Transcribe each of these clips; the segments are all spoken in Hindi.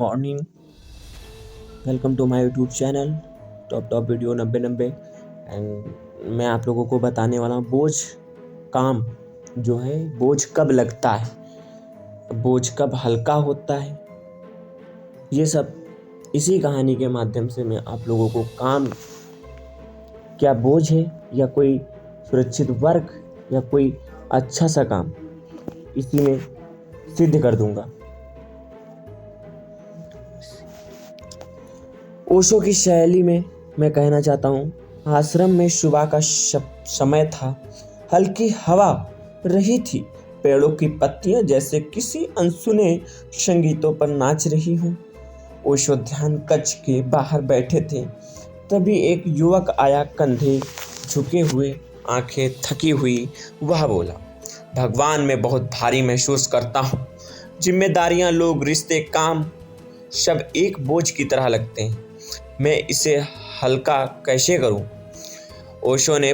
Morning. Welcome to my YouTube channel top video 90 and मैं आप लोगों को बताने वाला हूँ बोझ काम जो है बोझ कब लगता है, बोझ कब हल्का होता है। ये सब इसी कहानी के माध्यम से मैं आप लोगों को काम क्या बोझ है या कोई सुरक्षित वर्क या कोई अच्छा सा काम इसी में सिद्ध कर दूंगा। ओशो की शैली में मैं कहना चाहता हूँ, आश्रम में सुबह का समय था। हल्की हवा रही थी, पेड़ों की पत्तियां जैसे किसी अनसुने संगीतों पर नाच रही हूँ। ओशो ध्यान कक्ष के बाहर बैठे थे, तभी एक युवक आया। कंधे झुके हुए, आंखें थकी हुई, वह बोला, भगवान मैं बहुत भारी महसूस करता हूँ। जिम्मेदारियां, लोग, रिश्ते, काम सब एक बोझ की तरह लगते हैं। मैं इसे हल्का कैसे करूं? ओशो ने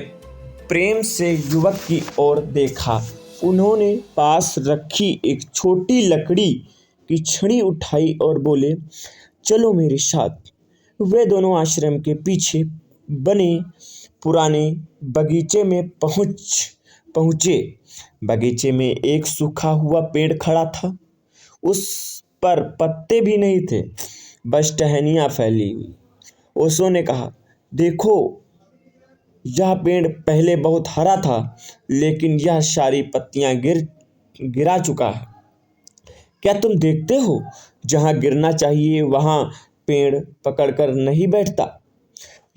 प्रेम से युवक की ओर देखा। उन्होंने पास रखी एक छोटी लकड़ी की छड़ी उठाई और बोले, चलो मेरे साथ। वे दोनों आश्रम के पीछे बने पुराने बगीचे में पहुंचे। बगीचे में एक सूखा हुआ पेड़ खड़ा था। उस पर पत्ते भी नहीं थे, बस टहनियां फैली हुई। ओशो ने कहा, देखो, यह पेड़ पहले बहुत हरा था, लेकिन यह सारी पत्तियां गिरा चुका है। क्या तुम देखते हो, जहां गिरना चाहिए वहां पेड़ पकड़कर नहीं बैठता।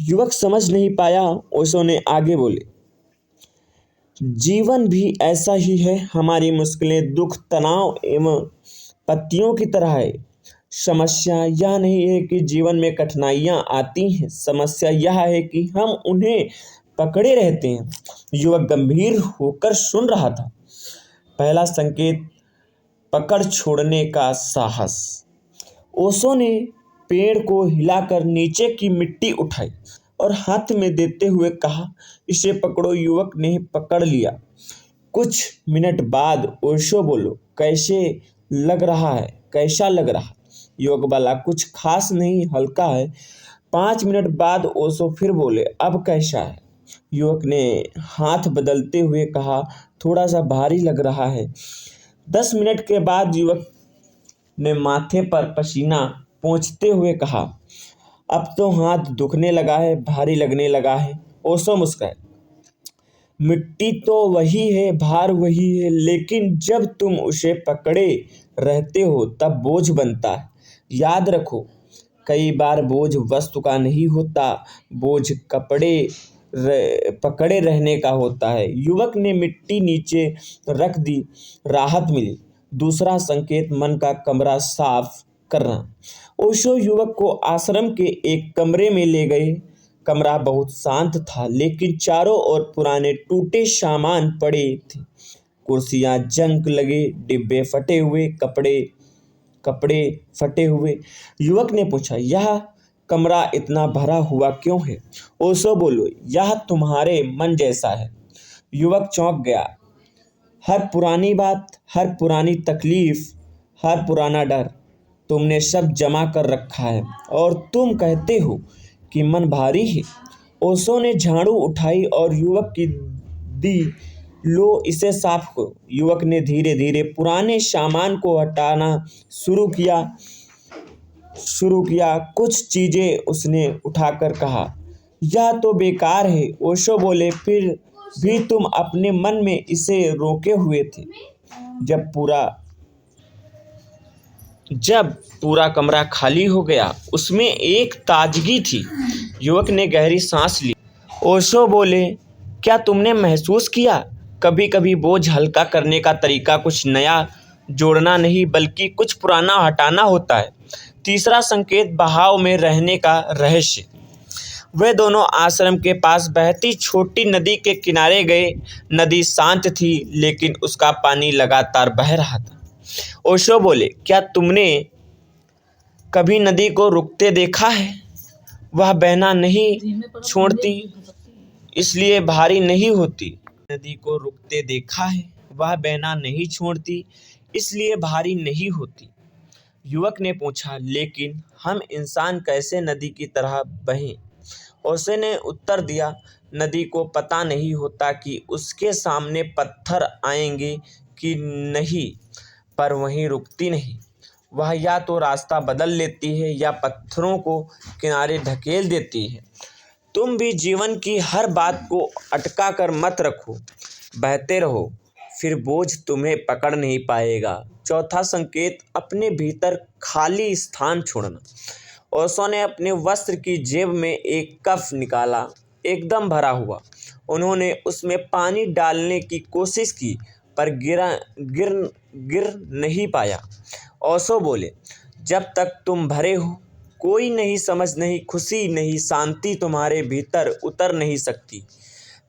युवक समझ नहीं पाया। ओशो ने आगे बोले, जीवन भी ऐसा ही है। हमारी मुश्किलें, दुख, तनाव एवं पत्तियों की तरह है। समस्या यह नहीं है कि जीवन में कठिनाइयां आती हैं, समस्या यह है कि हम उन्हें पकड़े रहते हैं। युवक गंभीर होकर सुन रहा था। पहला संकेत, पकड़ छोड़ने का साहस। ओशो ने पेड़ को हिलाकर नीचे की मिट्टी उठाई और हाथ में देते हुए कहा, इसे पकड़ो। युवक ने पकड़ लिया। कुछ मिनट बाद ओशो बोलो, कैसा लग रहा? युवक बोला, कुछ खास नहीं, हल्का है। 5 मिनट बाद ओशो फिर बोले, अब कैसा है? युवक ने हाथ बदलते हुए कहा, थोड़ा सा भारी लग रहा है। 10 मिनट के बाद युवक ने माथे पर पसीना पोंछते हुए कहा, अब तो हाथ दुखने लगा है, भारी लगने लगा है। ओशो मुस्कुराए, मिट्टी तो वही है, भार वही है, लेकिन जब तुम उसे पकड़े रहते हो तब बोझ बनता है। याद रखो, कई बार बोझ वस्तु का नहीं होता, बोझ पकड़े रहने का होता है। युवक ने मिट्टी नीचे रख दी, राहत मिली। दूसरा संकेत, मन का कमरा साफ करना। ओशो युवक को आश्रम के एक कमरे में ले गए। कमरा बहुत शांत था, लेकिन चारों ओर पुराने टूटे सामान पड़े थे। कुर्सियां जंग लगे, डिब्बे फटे हुए, कपड़े फटे हुए। युवक ने पूछा, यह कमरा इतना भरा हुआ क्यों है? ओशो बोलो, यह तुम्हारे मन जैसा है। युवक चौंक गया। हर पुरानी बात, हर पुरानी तकलीफ, हर पुराना डर तुमने सब जमा कर रखा है और तुम कहते हो कि मन भारी है। ओशो ने झाड़ू उठाई और युवक की दी, लो इसे साफ करो। युवक ने धीरे धीरे पुराने सामान को हटाना शुरू किया। कुछ चीजें उसने उठाकर कहा, यह तो बेकार है। ओशो बोले, फिर भी तुम अपने मन में इसे रोके हुए थे। जब पूरा कमरा खाली हो गया, उसमें एक ताजगी थी। युवक ने गहरी सांस ली। ओशो बोले, क्या तुमने महसूस किया, कभी कभी बोझ हल्का करने का तरीका कुछ नया जोड़ना नहीं बल्कि कुछ पुराना हटाना होता है। तीसरा संकेत, बहाव में रहने का रहस्य। वे दोनों आश्रम के पास बहती छोटी नदी के किनारे गए। नदी शांत थी, लेकिन उसका पानी लगातार बह रहा था। ओशो बोले, क्या तुमने कभी नदी को रुकते देखा है? वह बहना नहीं छोड़ती, इसलिए भारी नहीं होती। नदी को रुकते देखा है, वह बहना नहीं छोड़ती, इसलिए भारी नहीं होती। युवक ने पूछा, लेकिन हम इंसान कैसे नदी की तरह बहें? ओशो ने उत्तर दिया, नदी को पता नहीं होता कि उसके सामने पत्थर आएंगे कि नहीं, पर वहीं रुकती नहीं। वह या तो रास्ता बदल लेती है या पत्थरों को किनारे ढकेल देती है। तुम भी जीवन की हर बात को अटका कर मत रखो, बहते रहो, फिर बोझ तुम्हें पकड़ नहीं पाएगा। चौथा संकेत, अपने भीतर खाली स्थान छोड़ना। ओशो ने अपने वस्त्र की जेब में एक कप निकाला, एकदम भरा हुआ। उन्होंने उसमें पानी डालने की कोशिश की, पर गिर नहीं पाया। ओशो बोले, जब तक तुम भरे हो, कोई नहीं, समझ नहीं, खुशी नहीं, शांति तुम्हारे भीतर उतर नहीं सकती।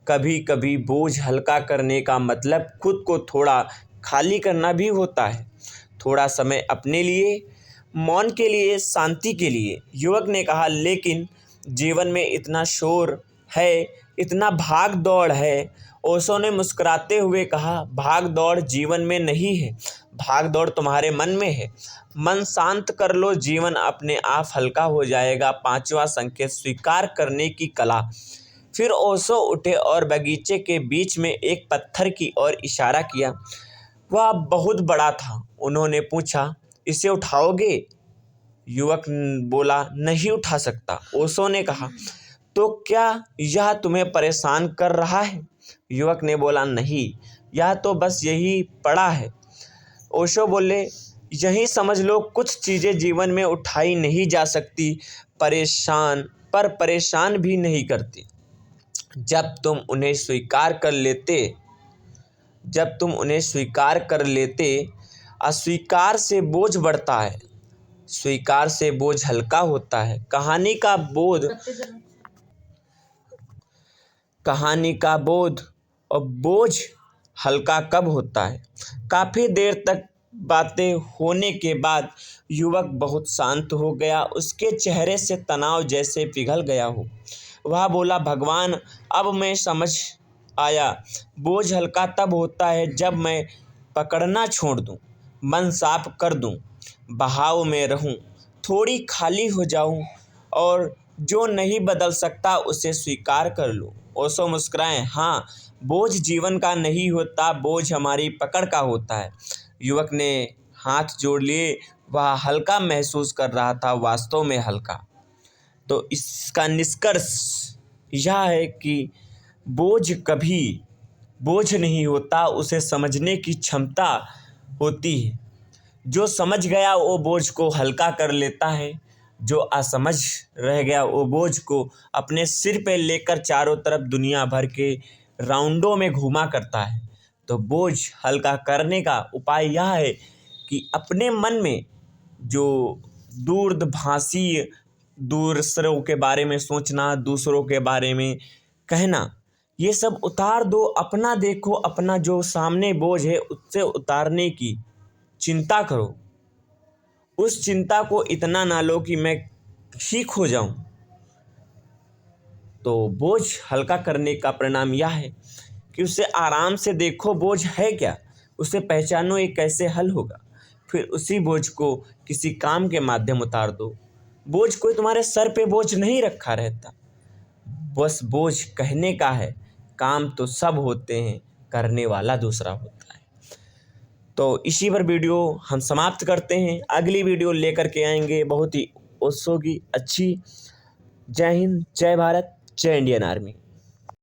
कभी कभी बोझ हल्का करने का मतलब खुद को थोड़ा खाली करना भी होता है। थोड़ा समय अपने लिए, मौन के लिए, शांति के लिए। युवक ने कहा, लेकिन जीवन में इतना शोर है, इतना भाग दौड़ है। ओशो ने मुस्कुराते हुए कहा, भाग दौड़ जीवन में नहीं है, भाग दौड़ तुम्हारे मन में है। मन शांत कर लो, जीवन अपने आप हल्का हो जाएगा। पांचवा संकेत, स्वीकार करने की कला। फिर ओशो उठे और बगीचे के बीच में एक पत्थर की ओर इशारा किया। वह बहुत बड़ा था। उन्होंने पूछा, इसे उठाओगे? युवक बोला, नहीं उठा सकता। ओशो ने कहा, तो क्या यह तुम्हें परेशान कर रहा है? युवक ने बोला, नहीं, यह तो बस यही पड़ा है। ओशो बोले, यही समझ लो, कुछ चीज़ें जीवन में उठाई नहीं जा सकती, परेशान भी नहीं करती। जब तुम उन्हें स्वीकार कर लेते, अस्वीकार से बोझ बढ़ता है, स्वीकार से बोझ हल्का होता है। कहानी का बोध और बोझ हल्का कब होता है? काफ़ी देर तक बातें होने के बाद युवक बहुत शांत हो गया। उसके चेहरे से तनाव जैसे पिघल गया हो। वह बोला, भगवान, अब मैं समझ आया। बोझ हल्का तब होता है जब मैं पकड़ना छोड़ दूं, मन साफ कर दूं, बहाव में रहूं, थोड़ी खाली हो जाऊं और जो नहीं बदल सकता उसे स्वीकार कर लूं। ओशो मुस्कुराए, हाँ, बोझ जीवन का नहीं होता, बोझ हमारी पकड़ का होता है। युवक ने हाथ जोड़ लिए। वह हल्का महसूस कर रहा था, वास्तव में हल्का। तो इसका निष्कर्ष यह है कि बोझ कभी बोझ नहीं होता, उसे समझने की क्षमता होती है। जो समझ गया वो बोझ को हल्का कर लेता है, जो असमझ रह गया वो बोझ को अपने सिर पे लेकर चारों तरफ दुनिया भर के राउंडों में घुमा करता है। तो बोझ हल्का करने का उपाय यह है कि अपने मन में जो दूरभाषी, दूसरों के बारे में सोचना, दूसरों के बारे में कहना, ये सब उतार दो। अपना देखो, अपना जो सामने बोझ है उससे उतारने की चिंता करो। उस चिंता को इतना ना लो कि मैं ठीक हो जाऊं। तो बोझ हल्का करने का परिणाम यह है कि उसे आराम से देखो, बोझ है क्या, उसे पहचानो, ये कैसे हल होगा। फिर उसी बोझ को किसी काम के माध्यम उतार दो। बोझ कोई तुम्हारे सर पे बोझ नहीं रखा रहता, बस बोझ कहने का है। काम तो सब होते हैं, करने वाला दूसरा होता है। तो इसी पर वीडियो हम समाप्त करते हैं। अगली वीडियो लेकर के आएंगे बहुत ही उत्सुक, अच्छी। जय हिंद, जय भारत, जय इंडियन आर्मी।